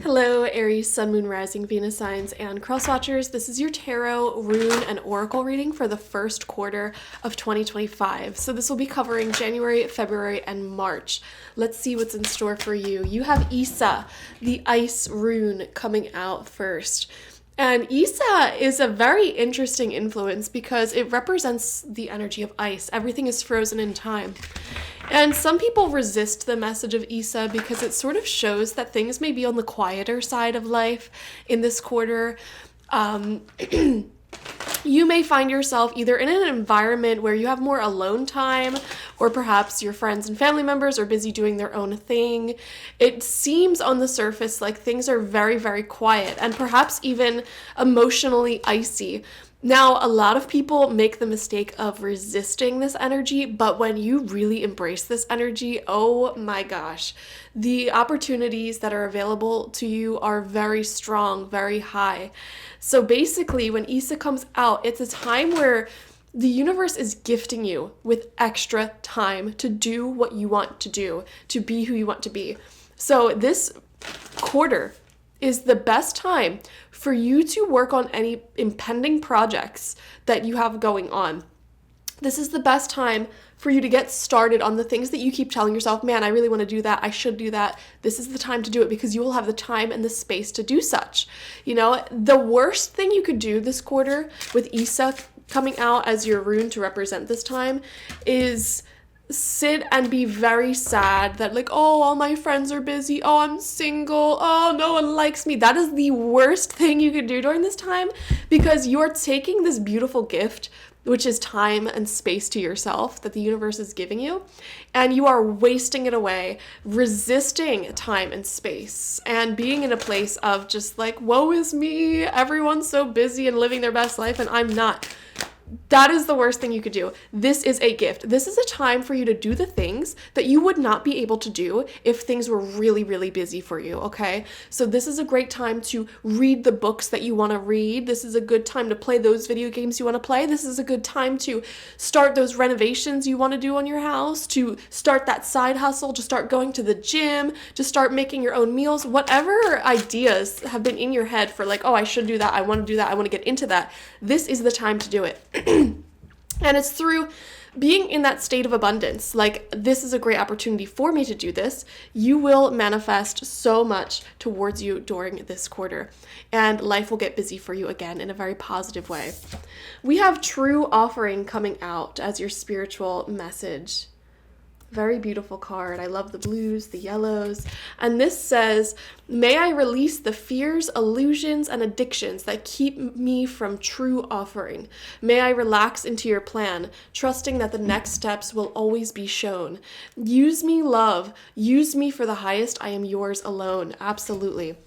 Hello, Aries, Sun, Moon, Rising, Venus signs, and cross watchers. This is your tarot, rune, and oracle reading for the first quarter of 2025. So this will be covering January, February, and March. Let's see what's in store for you. You have Isa, the ice rune, coming out first. And Isa is a very interesting influence because it represents the energy of ice. Everything is frozen in time. And some people resist the message of Isa because it sort of shows that things may be on the quieter side of life in this quarter. You may find yourself either in an environment where you have more alone time, or perhaps your friends and family members are busy doing their own thing. It seems on the surface like things are very, very quiet and perhaps even emotionally icy. Now, a lot of people make the mistake of resisting this energy, but when you really embrace this energy, oh my gosh, the opportunities that are available to you are very strong, very high. So basically, when Isa comes out, it's a time where the universe is gifting you with extra time to do what you want to do, to be who you want to be. So this quarter is the best time for you to work on any impending projects that you have going on. This is the best time for you to get started on the things that you keep telling yourself, man, I really want to do that. I should do that. This is the time to do it because you will have the time and the space to do such. You know, the worst thing you could do this quarter with Isa coming out as your rune to represent this time is sit and be very sad that like, oh, all my friends are busy. Oh, I'm single. Oh, no one likes me. That is the worst thing you could do during this time because you're taking this beautiful gift, which is time and space to yourself that the universe is giving you, and you are wasting it away, resisting time and space, and being in a place of just like, woe is me, everyone's so busy and living their best life, and I'm not. That is the worst thing you could do. This is a gift. This is a time for you to do the things that you would not be able to do if things were really, really busy for you, okay? So this is a great time to read the books that you want to read. This is a good time to play those video games you want to play. This is a good time to start those renovations you want to do on your house, to start that side hustle, to start going to the gym, to start making your own meals. Whatever ideas have been in your head for like, oh, I should do that, I want to do that, I want to get into that, this is the time to do it. And it's through being in that state of abundance. Like, this is a great opportunity for me to do this. You will manifest so much towards you during this quarter, and life will get busy for you again in a very positive way. We have True Offering coming out as your spiritual message. Very beautiful card. I love the blues, the yellows. And this says, may I release the fears, illusions, and addictions that keep me from true offering. May I relax into your plan, trusting that the next steps will always be shown. Use me, love. Use me for the highest. I am yours alone. Absolutely.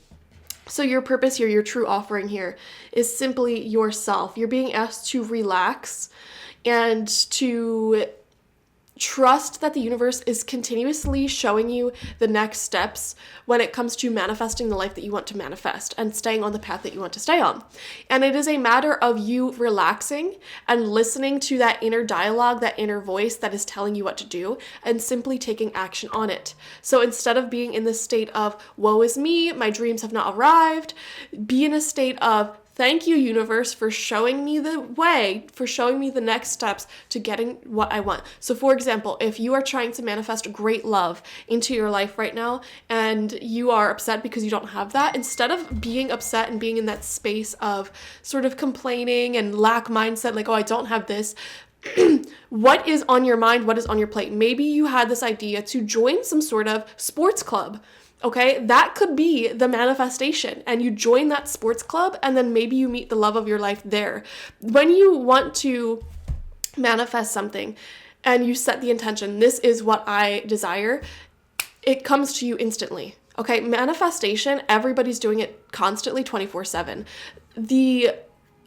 So your purpose here, your true offering here, is simply yourself. You're being asked to relax and to trust that the universe is continuously showing you the next steps when it comes to manifesting the life that you want to manifest and staying on the path that you want to stay on. And it is a matter of you relaxing and listening to that inner dialogue, that inner voice that is telling you what to do, and simply taking action on it. So instead of being in this state of, woe is me, my dreams have not arrived, be in a state of, thank you, universe, for showing me the way, for showing me the next steps to getting what I want. So for example, if you are trying to manifest great love into your life right now and you are upset because you don't have that, instead of being upset and being in that space of sort of complaining and lack mindset, like, oh, I don't have this, what is on your mind? What is on your plate? Maybe you had this idea to join some sort of sports club. Okay, that could be the manifestation, and you join that sports club, and then maybe you meet the love of your life there. When you want to manifest something and you set the intention, this is what I desire, it comes to you instantly. Okay, manifestation, everybody's doing it constantly 24/7. The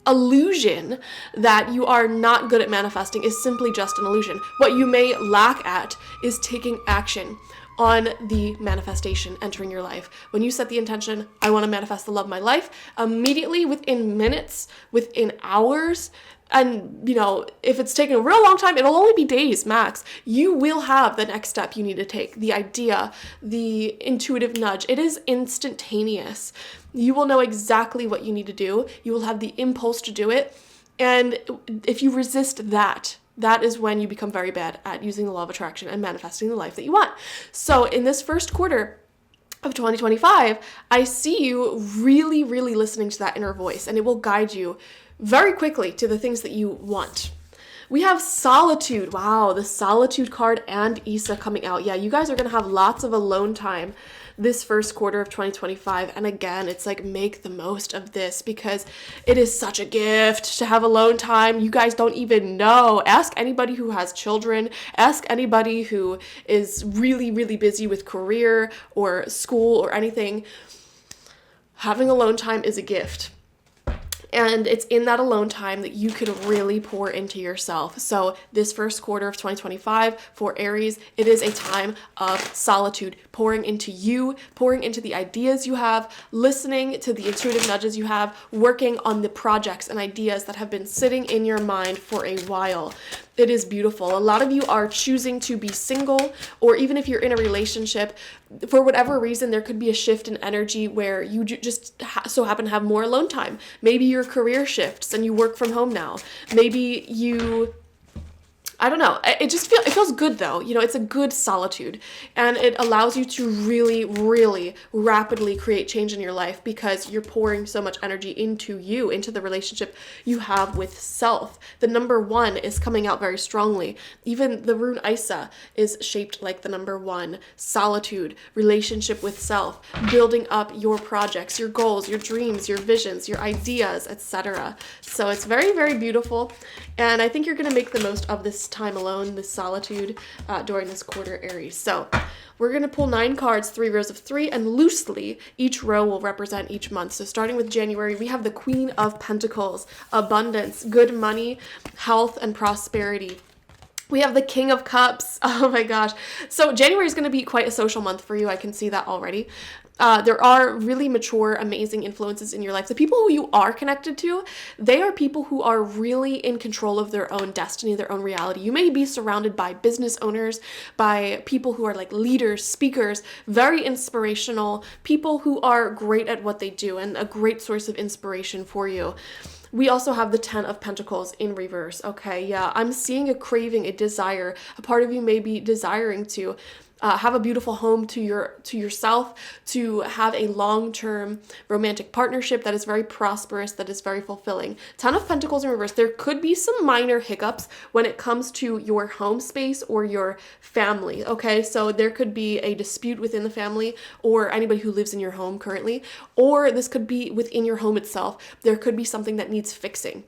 illusion that you are not good at manifesting is simply just an illusion. What you may lack at is taking action on the manifestation entering your life. When you set the intention, I want to manifest the love of my life, immediately within minutes, within hours, And, if it's taking a real long time, it'll only be days max. You will have the next step you need to take, the idea, the intuitive nudge. It is instantaneous. You will know exactly what you need to do. You will have the impulse to do it. And if you resist that is when you become very bad at using the law of attraction and manifesting the life that you want. So in this first quarter of 2025, I see you really, really listening to that inner voice, and it will guide you very quickly to the things that you want. We have solitude. Wow, the solitude card and Issa coming out. Yeah, you guys are going to have lots of alone time this first quarter of 2025. And again, it's like, make the most of this because it is such a gift to have alone time. You guys don't even know. Ask anybody who has children. Ask anybody who is really, really busy with career or school or anything. Having alone time is a gift. And it's in that alone time that you can really pour into yourself. So this first quarter of 2025 for Aries, it is a time of solitude, pouring into you, pouring into the ideas you have, listening to the intuitive nudges you have, working on the projects and ideas that have been sitting in your mind for a while. It is beautiful. A lot of you are choosing to be single, or even if you're in a relationship, for whatever reason, there could be a shift in energy where you just so happen to have more alone time. Maybe your career shifts and you work from home now. Maybe I don't know. It feels good though. It's a good solitude, and it allows you to really, really rapidly create change in your life because you're pouring so much energy into you, into the relationship you have with self. The number 1 is coming out very strongly. Even the rune Isa is shaped like the number 1. Solitude, relationship with self, building up your projects, your goals, your dreams, your visions, your ideas, etc. So it's very, very beautiful. And I think you're going to make the most of this time alone, this solitude during this quarter, Aries. So we're going to pull 9 cards, 3 rows of 3, and loosely each row will represent each month. So starting with January, we have the Queen of Pentacles, abundance, good money, health, and prosperity. We have the King of Cups. Oh my gosh. So January is going to be quite a social month for you. I can see that already. There are really mature, amazing influences in your life. The people who you are connected to, they are people who are really in control of their own destiny, their own reality. You may be surrounded by business owners, by people who are like leaders, speakers, very inspirational, people who are great at what they do and a great source of inspiration for you. We also have the 10 of Pentacles in reverse. Okay, yeah, I'm seeing a craving, a desire. A part of you may be desiring to have a beautiful home to yourself, to have a long-term romantic partnership that is very prosperous, that is very fulfilling. 10 of Pentacles in reverse. There could be some minor hiccups when it comes to your home space or your family, okay? So there could be a dispute within the family or anybody who lives in your home currently, or this could be within your home itself. There could be something that needs fixing.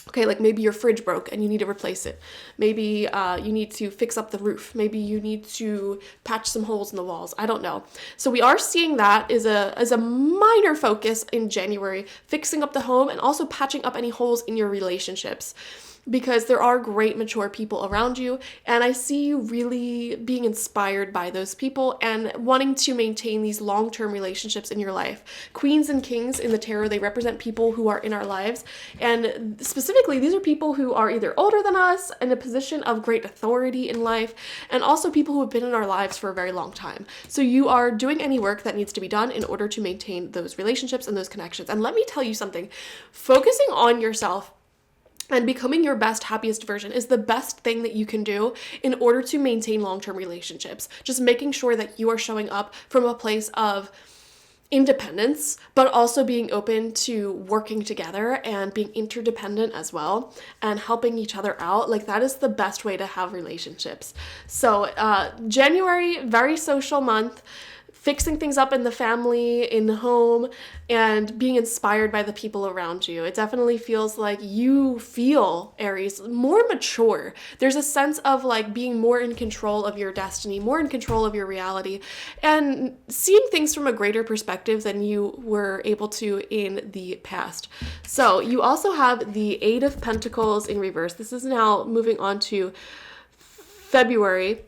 Okay, like maybe your fridge broke and you need to replace it. Maybe you need to fix up the roof. Maybe you need to patch some holes in the walls. I don't know. So we are seeing that as a minor focus in January, fixing up the home and also patching up any holes in your relationships, because there are great mature people around you, and I see you really being inspired by those people and wanting to maintain these long-term relationships in your life. Queens and kings in the tarot, they represent people who are in our lives, and specifically these are people who are either older than us, in a position of great authority in life, and also people who have been in our lives for a very long time. So you are doing any work that needs to be done in order to maintain those relationships and those connections. And let me tell you something, focusing on yourself and becoming your best, happiest version is the best thing that you can do in order to maintain long-term relationships. Just making sure that you are showing up from a place of independence, but also being open to working together and being interdependent as well and helping each other out. Like, that is the best way to have relationships. So January, very social month. Fixing things up in the family, in the home, and being inspired by the people around you. It definitely feels like you feel, Aries, more mature. There's a sense of like being more in control of your destiny, more in control of your reality, and seeing things from a greater perspective than you were able to in the past. So you also have the 8 of Pentacles in reverse. This is now moving on to February.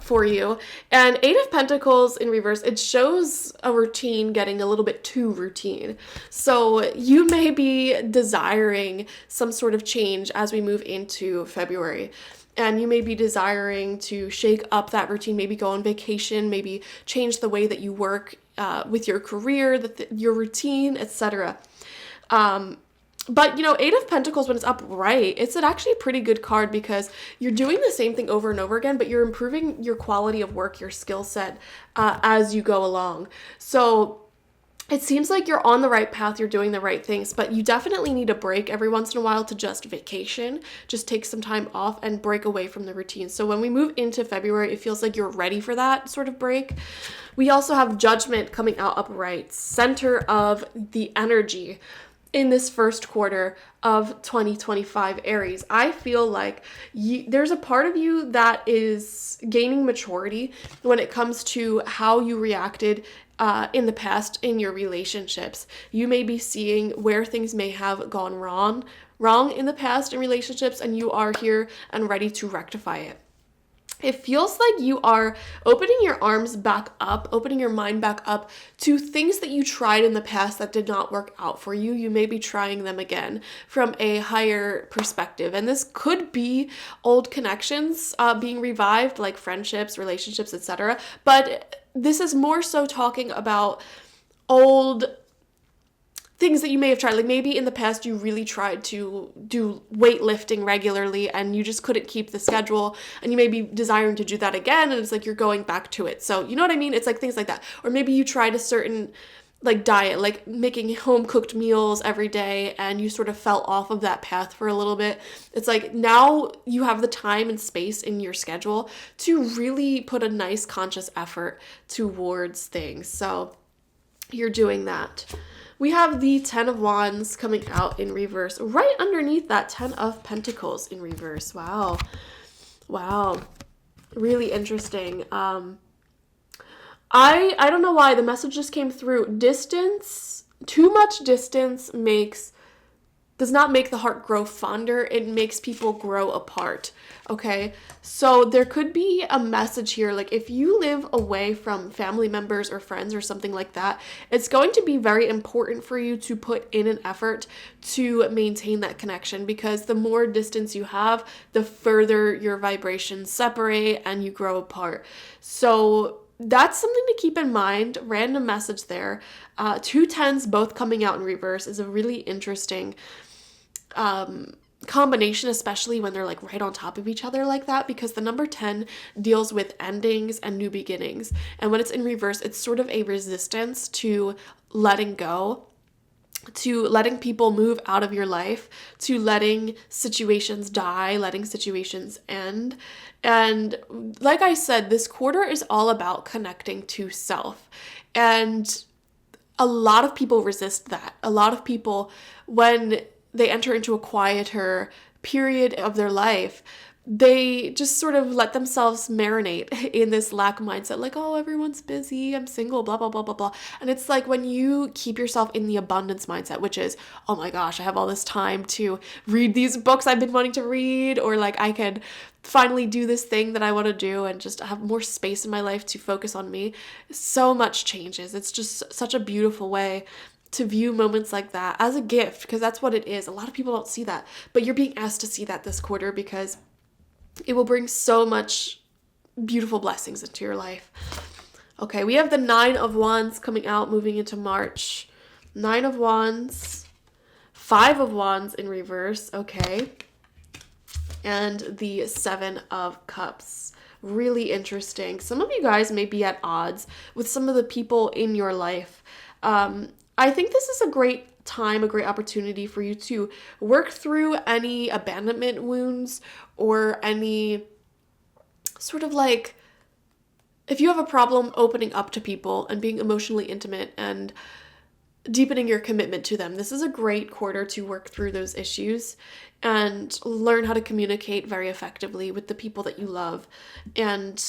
for you. And Eight of Pentacles in reverse, it shows a routine getting a little bit too routine. So you may be desiring some sort of change as we move into February. And you may be desiring to shake up that routine, maybe go on vacation, maybe change the way that you work with your career, your routine, etc. But, Eight of Pentacles, when it's upright, it's actually a pretty good card because you're doing the same thing over and over again, but you're improving your quality of work, your skill set as you go along. So it seems like you're on the right path, you're doing the right things, but you definitely need a break every once in a while to just vacation, just take some time off and break away from the routine. So when we move into February, it feels like you're ready for that sort of break. We also have Judgment coming out upright, center of the energy in this first quarter of 2025, Aries. I feel like there's a part of you that is gaining maturity when it comes to how you reacted in the past in your relationships. You may be seeing where things may have gone wrong in the past in relationships, and you are here and ready to rectify it. It feels like you are opening your arms back up, opening your mind back up to things that you tried in the past that did not work out for you. You may be trying them again from a higher perspective. And this could be old connections being revived, like friendships, relationships, etc. But this is more so talking about old things that you may have tried. Like maybe in the past you really tried to do weightlifting regularly and you just couldn't keep the schedule, and you may be desiring to do that again, and it's like you're going back to it. So you know what I mean? It's like things like that. Or maybe you tried a certain diet, like making home cooked meals every day, and you sort of fell off of that path for a little bit. It's like now you have the time and space in your schedule to really put a nice conscious effort towards things. So you're doing that. We have the Ten of Wands coming out in reverse, right underneath that Ten of Pentacles in reverse. Wow. Really interesting. I don't know why the message just came through. Distance, too much distance does not make the heart grow fonder. It makes people grow apart. Okay, so there could be a message here, like if you live away from family members or friends or something like that, it's going to be very important for you to put in an effort to maintain that connection, because the more distance you have, the further your vibrations separate and you grow apart. So that's something to keep in mind. Random message there. Two tens both coming out in reverse is a really interesting combination, especially when they're like right on top of each other like that, because the number 10 deals with endings and new beginnings. And when it's in reverse, it's sort of a resistance to letting go, to letting people move out of your life, to letting situations die, letting situations end. And like I said, this quarter is all about connecting to self. And a lot of people resist that. A lot of people, when they enter into a quieter period of their life, they just sort of let themselves marinate in this lack mindset, like, oh, everyone's busy, I'm single, blah, blah, blah, blah, blah. And it's like when you keep yourself in the abundance mindset, which is, oh my gosh, I have all this time to read these books I've been wanting to read, or like I could finally do this thing that I want to do and just have more space in my life to focus on me. So much changes. It's just such a beautiful way to view moments like that as a gift, because that's what it is. A lot of people don't see that, but you're being asked to see that this quarter, because it will bring so much beautiful blessings into your life. Okay, we have the Nine of Wands coming out, moving into March. Nine of Wands, Five of Wands in reverse, okay, and the Seven of Cups. Really interesting. Some of you guys may be at odds with some of the people in your life. I think this is a great time, a great opportunity for you to work through any abandonment wounds, or any sort of like, if you have a problem opening up to people and being emotionally intimate and deepening your commitment to them, this is a great quarter to work through those issues and learn how to communicate very effectively with the people that you love. And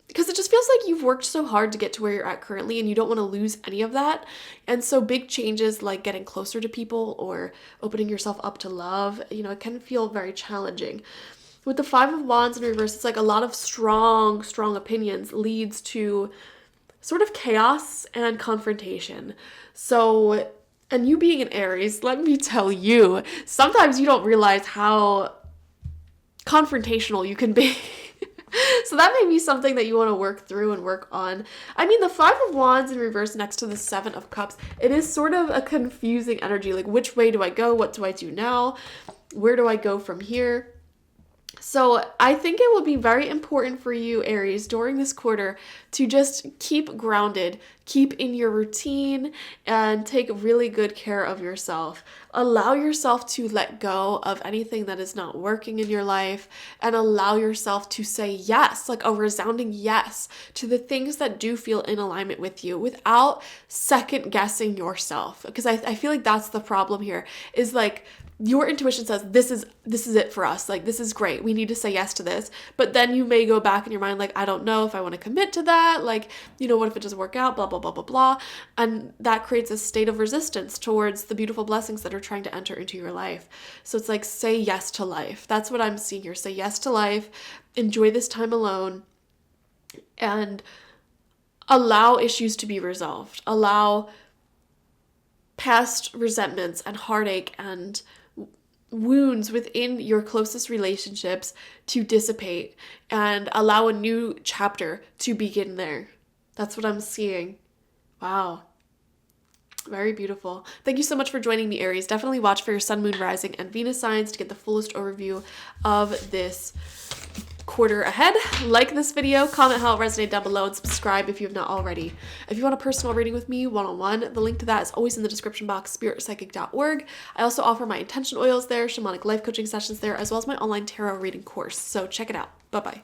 because it just feels like you've worked so hard to get to where you're at currently, and you don't want to lose any of that. And so big changes like getting closer to people or opening yourself up to love, it can feel very challenging. with the Five of Wands in reverse, it's like a lot of strong opinions leads to sort of chaos and confrontation. So, and you being an Aries, let me tell you, sometimes you don't realize how confrontational you can be. So that may be something that you want to work through and work on. I mean, the Five of Wands in reverse next to the Seven of Cups, it is sort of a confusing energy. Like, which way do I go? What do I do now? Where do I go from here? So I think it will be very important for you, Aries, during this quarter to just keep grounded, keep in your routine, and take really good care of yourself. Allow yourself to let go of anything that is not working in your life, and allow yourself to say yes, like a resounding yes, to the things that do feel in alignment with you without second guessing yourself. Because I feel like that's the problem here, is like, your intuition says this is it for us, like this is great, we need to say yes to this, but then you may go back in your mind like, I don't know if I want to commit to that, like, you know, what if it doesn't work out, blah blah blah blah blah, and that creates a state of resistance towards the beautiful blessings that are trying to enter into your life. So it's like, say yes to life. That's what I'm seeing here. Say yes to life, enjoy this time alone, and allow issues to be resolved, allow past resentments and heartache and wounds within your closest relationships to dissipate, and allow a new chapter to begin there. That's what I'm seeing. Wow. Very beautiful. Thank you so much for joining me, Aries. Definitely watch for your Sun, Moon, Rising, and Venus signs to get the fullest overview of this quarter ahead. Like this video, comment how it resonated down below, and subscribe if you have not already. If you want a personal reading with me one-on-one, the link to that is always in the description box, spiritpsychic.org. I also offer my intention oils there, shamanic life coaching sessions there, as well as my online tarot reading course. So check it out. Bye-bye.